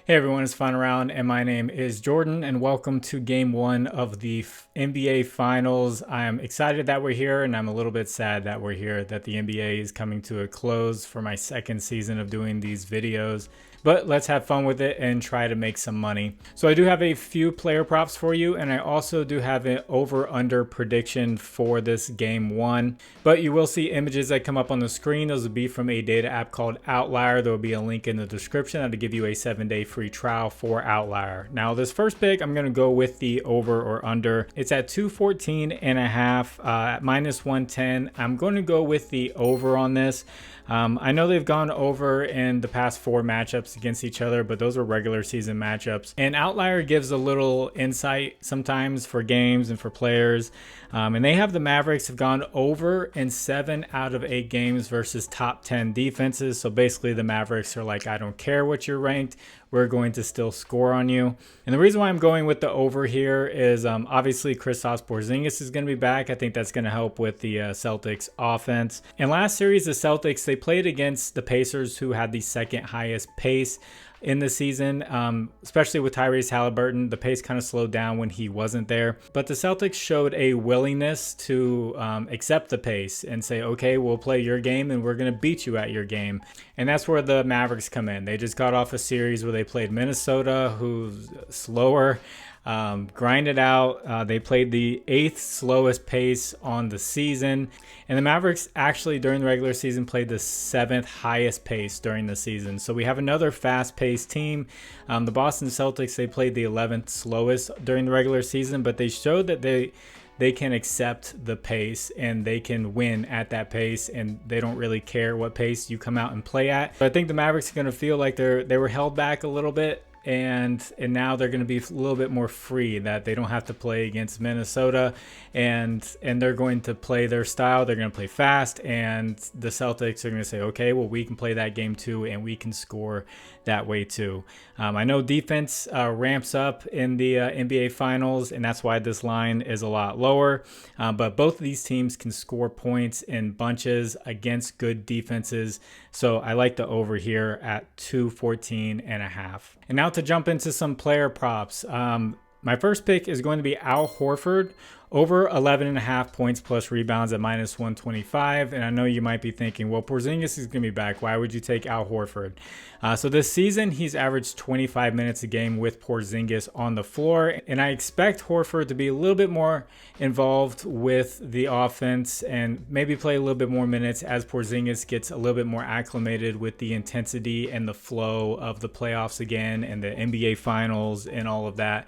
Hey everyone, it's FinalRound and my name is Jordan and welcome to game one of the NBA Finals. I'm excited that we're here and I'm a little bit sad that we're here, that the NBA is coming to a close for my second season of doing these videos. But let's have fun with it and try to make some money. So I do have a few player props for you, and I also do have an over-under prediction for this game one. But you will see images that come up on the screen. Those will be from a data app called Outlier. There will be a link in the description that'll give you a 7-day free trial for Outlier. Now this first pick, I'm going to go with the over or under. It's at 214.5 at minus 110. I'm going to go with the over on this. I know they've gone over in the past 4 matchups against each other, but those are regular season matchups. And Outlier gives a little insight sometimes for games and for players. And they have the Mavericks have gone over in 7 out of 8 games versus top 10 defenses. So basically the Mavericks are like, I don't care what you're ranked, we're going to still score on you. And the reason why I'm going with the over here is obviously Kristaps Porzingis is going to be back. I think that's going to help with the Celtics offense. In last series, the Celtics, they played against the Pacers, who had the second highest pace in the season, especially with Tyrese Halliburton. The pace kind of slowed down when he wasn't there, but the Celtics showed a willingness to accept the pace and say, okay, we'll play your game and we're going to beat you at your game. And that's where the Mavericks come in. They just got off a series where they played Minnesota, who's slower, grinded out. They played the 8th slowest pace on the season, and the Mavericks actually during the regular season played the 7th highest pace during the season. So we have another fast-paced team. The Boston Celtics, they played the 11th slowest during the regular season, but they showed that they can accept the pace and they can win at that pace, and they don't really care what pace you come out and play at. So I think the Mavericks are going to feel like they were held back a little bit, and now they're going to be a little bit more free, that they don't have to play against Minnesota, and they're going to play their style. They're going to play fast, and the Celtics are going to say, okay, well, we can play that game too, and we can score that way too. I know defense ramps up in the NBA Finals, and that's why this line is a lot lower, but both of these teams can score points in bunches against good defenses, so I like the over here at 214.5. And now to jump into some player props. My first pick is going to be Al Horford, over 11.5 points plus rebounds at minus 125. And I know you might be thinking, well, Porzingis is going to be back. Why would you take Al Horford? So this season, he's averaged 25 minutes a game with Porzingis on the floor. And I expect Horford to be a little bit more involved with the offense and maybe play a little bit more minutes as Porzingis gets a little bit more acclimated with the intensity and the flow of the playoffs again and the NBA Finals and all of that.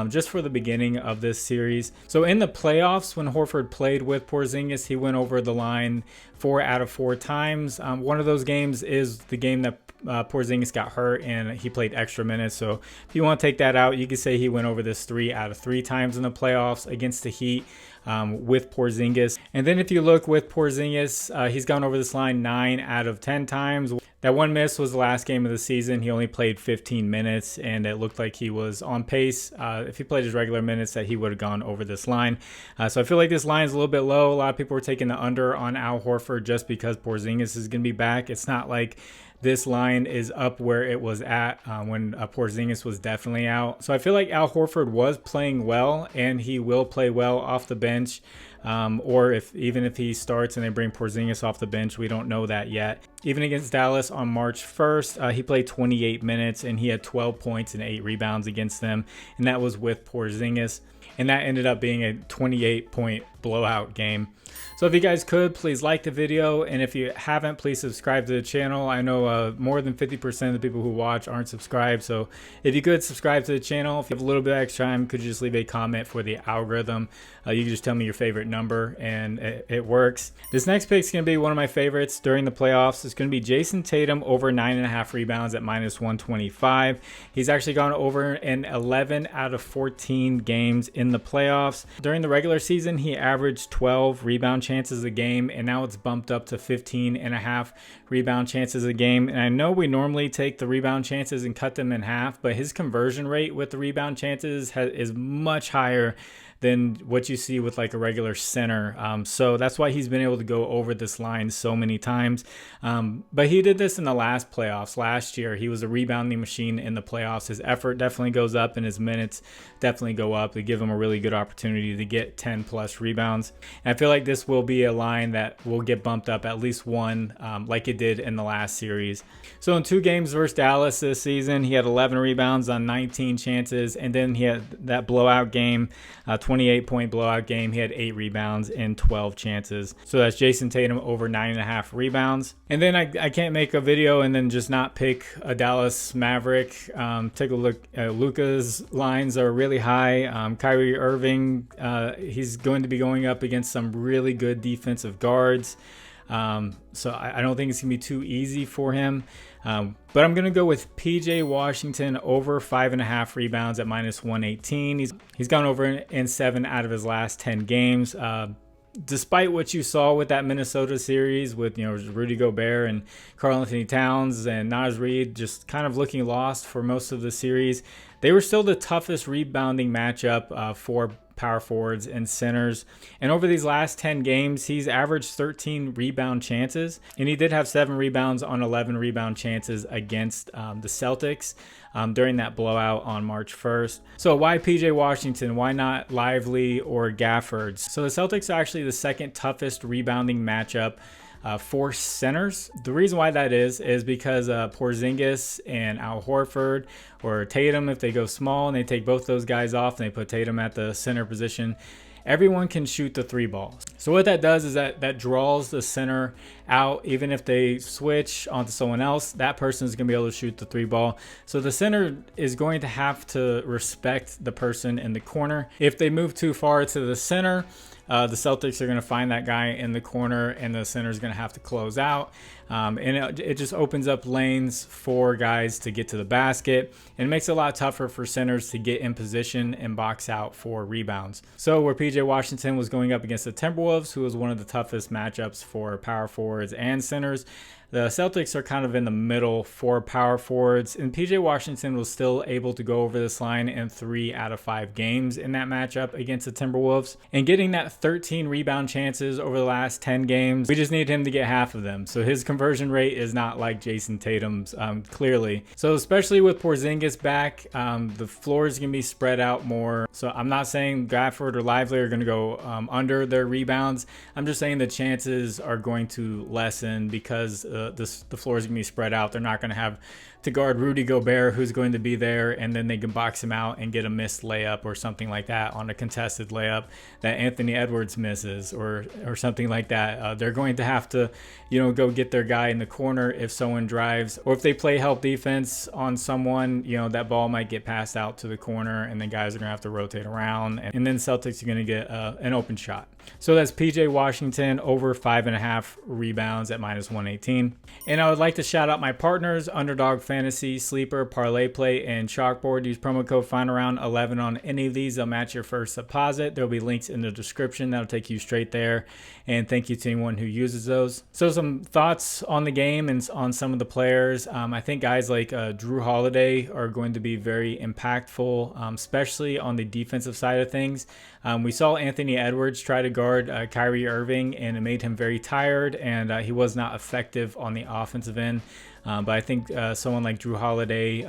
Just for the beginning of this series. So in the playoffs, when Horford played with Porzingis, he went over the line 4 out of 4 times. One of those games is the game that Porzingis got hurt and he played extra minutes. So if you want to take that out, you could say he went over this 3 out of 3 times in the playoffs against the Heat with Porzingis. And then if you look with Porzingis, he's gone over this line 9 out of 10 times. That one miss was the last game of the season. He only played 15 minutes, and it looked like he was on pace. If he played his regular minutes, that he would have gone over this line. So I feel like this line is a little bit low. A lot of people were taking the under on Al Horford just because Porzingis is going to be back. It's not like this line is up where it was at when Porzingis was definitely out. So I feel like Al Horford was playing well, and he will play well off the bench. Or even if he starts and they bring Porzingis off the bench, we don't know that yet. Even against Dallas on March 1st, he played 28 minutes and he had 12 points and 8 rebounds against them, and that was with Porzingis. And that ended up being a 28-point blowout game. So if you guys could, please like the video. And if you haven't, please subscribe to the channel. I know more than 50% of the people who watch aren't subscribed. So if you could subscribe to the channel, if you have a little bit of extra time, could you just leave a comment for the algorithm? You can just tell me your favorite number and it works. This next pick is going to be one of my favorites during the playoffs. It's going to be Jason Tatum over 9.5 rebounds at minus 125. He's actually gone over in 11 out of 14 games in the playoffs. During the regular season, he averaged 12 rebound chances a game, and now it's bumped up to 15.5 rebound chances a game. And I know we normally take the rebound chances and cut them in half, but his conversion rate with the rebound chances is much higher than what you see with like a regular center. So that's why he's been able to go over this line so many times. But he did this in the last playoffs. Last year, he was a rebounding machine in the playoffs. His effort definitely goes up and his minutes definitely go up. They give him a really good opportunity to get 10 plus rebounds. And I feel like this will be a line that will get bumped up at least one, like it did in the last series. So in 2 games versus Dallas this season, he had 11 rebounds on 19 chances. And then he had that blowout game, 28-point blowout game. He had 8 rebounds in 12 chances. So that's Jason Tatum over 9.5 rebounds. And then I can't make a video and then just not pick a Dallas Maverick. Take a look. Luka's lines are really high. Kyrie Irving, he's going to be going up against some really good defensive guards. So I don't think it's going to be too easy for him. But I'm going to go with PJ Washington over 5.5 rebounds at -118. He's gone over in 7 out of his last 10 games. Despite what you saw with that Minnesota series with, Rudy Gobert and Karl-Anthony Towns and Naz Reid just kind of looking lost for most of the series, they were still the toughest rebounding matchup for power forwards and centers. And over these last 10 games, he's averaged 13 rebound chances. And he did have 7 rebounds on 11 rebound chances against the Celtics during that blowout on March 1st. So why PJ Washington? Why not Lively or Gafford? So the Celtics are actually the second toughest rebounding matchup for centers. The reason why that is because Porzingis and Al Horford or Tatum, if they go small and they take both those guys off and they put Tatum at the center position, everyone can shoot the 3 ball. So what that does is that draws the center out. Even if they switch onto someone else, that person is going to be able to shoot the 3 ball. So the center is going to have to respect the person in the corner. If they move too far to the center, the Celtics are going to find that guy in the corner and the center is going to have to close out. And it just opens up lanes for guys to get to the basket and makes it a lot tougher for centers to get in position and box out for rebounds. So where PJ Washington was going up against the Timberwolves, who was one of the toughest matchups for power forwards and centers, the Celtics are kind of in the middle for power forwards, and PJ Washington was still able to go over this line in 3 out of 5 games in that matchup against the Timberwolves. And getting that 13 rebound chances over the last 10 games, we just need him to get half of them. So his conversion rate is not like Jason Tatum's, clearly. So especially with Porzingis back, the floor is going to be spread out more. So I'm not saying Gafford or Lively are going to go under their rebounds. I'm just saying the chances are going to lessen because the floor is going to be spread out. They're not going to have to guard Rudy Gobert, who's going to be there, and then they can box him out and get a missed layup or something like that on a contested layup that Anthony Edwards misses or something like that. They're going to have to, go get their guy in the corner if someone drives, or if they play help defense on someone, that ball might get passed out to the corner and then guys are going to have to rotate around, and then Celtics are going to get an open shot. So that's PJ Washington over 5.5 rebounds at -118. And I would like to shout out my partners, Underdog Fantasy, Sleeper, ParlayPlay, and ChalkBoard. Use promo code FinalRound11 on any of these. They'll match your first deposit. There'll be links in the description that'll take you straight there. And thank you to anyone who uses those. So some thoughts on the game and on some of the players. I think guys like Drew Holiday are going to be very impactful, especially on the defensive side of things. We saw Anthony Edwards try to guard Kyrie Irving, and it made him very tired, and he was not effective on the offensive end. But I think someone like Drew Holiday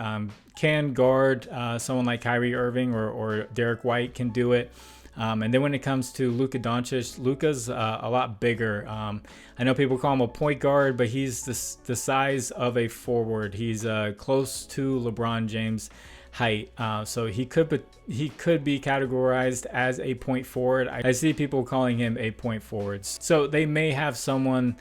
can guard someone like Kyrie Irving, or Derek White can do it. And then when it comes to Luka Doncic, Luka's a lot bigger. I know people call him a point guard, but he's the size of a forward. He's close to LeBron James' height, so he could be categorized as a point forward. I see people calling him a point forward. So they may have someone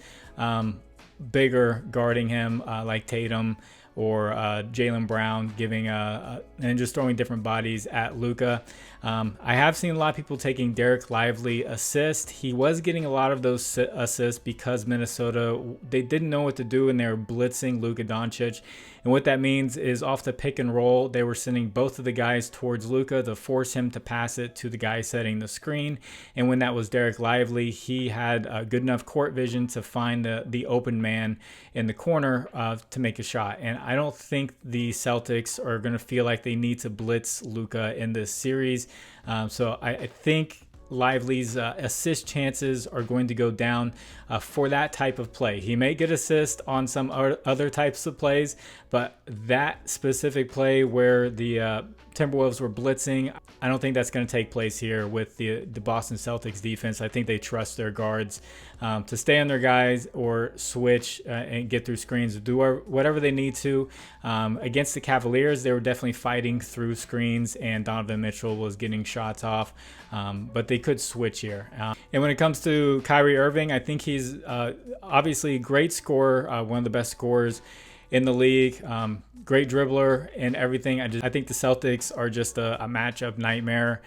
bigger guarding him, like Tatum or Jaylen Brown, giving and just throwing different bodies at Luka. I have seen a lot of people taking Derek Lively assist. He was getting a lot of those assists because Minnesota, they didn't know what to do and they were blitzing Luka Doncic. And what that means is off the pick and roll, they were sending both of the guys towards Luka to force him to pass it to the guy setting the screen. And when that was Derek Lively, he had good enough court vision to find the open man in the corner to make a shot. And I don't think the Celtics are going to feel like they need to blitz Luka in this series. So I think Lively's assist chances are going to go down for that type of play. He may get assist on some other types of plays, but that specific play where the Timberwolves were blitzing, I don't think that's going to take place here with the Boston Celtics defense. I think they trust their guards to stay on their guys or switch and get through screens, do whatever they need to. Against the Cavaliers, they were definitely fighting through screens, and Donovan Mitchell was getting shots off, but they could switch here. And when it comes to Kyrie Irving, I think he's obviously a great scorer, one of the best scorers in the league, great dribbler and everything. I think the Celtics are just a matchup nightmare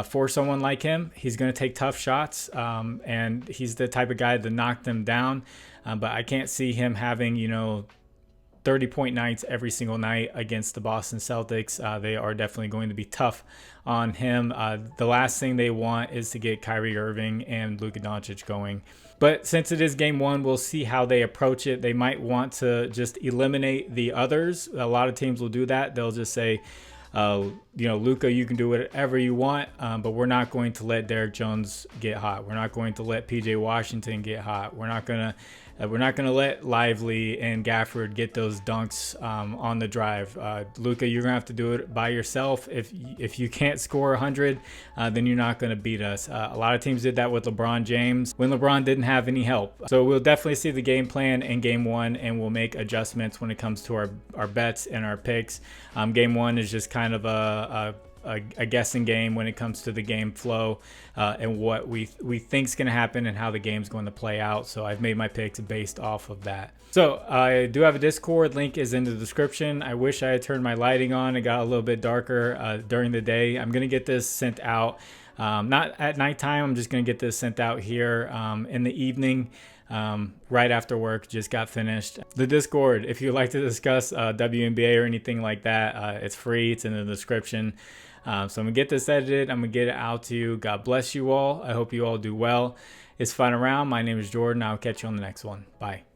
for someone like him. He's going to take tough shots, and he's the type of guy to knock them down. But I can't see him having, 30-point nights every single night against the Boston Celtics. They are definitely going to be tough on him. The last thing they want is to get Kyrie Irving and Luka Doncic going. But since it is game one, we'll see how they approach it. They might want to just eliminate the others. A lot of teams will do that. They'll just say, Luka, you can do whatever you want, but we're not going to let Derrick Jones get hot. We're not going to let PJ Washington get hot. We're not gonna let Lively and Gafford get those dunks on the drive. Luka, you're gonna have to do it by yourself. If you can't score 100, then you're not gonna beat us. A lot of teams did that with LeBron James when LeBron didn't have any help. So we'll definitely see the game plan in game one, and we'll make adjustments when it comes to our bets and our picks. Game one is just kind of a guessing game when it comes to the game flow and what we think is going to happen and how the game's going to play out. So I've made my picks based off of that. So I do have a Discord. Link is in the description. I wish I had turned my lighting on. It got a little bit darker during the day. I'm going to get this sent out. Not at nighttime. I'm just going to get this sent out here in the evening. Right after work, just got finished. The Discord, if you'd like to discuss WNBA or anything like that, it's free. It's in the description. So I'm going to get this edited. I'm going to get it out to you. God bless you all. I hope you all do well. It's FinalRound. My name is Jordan. I'll catch you on the next one. Bye.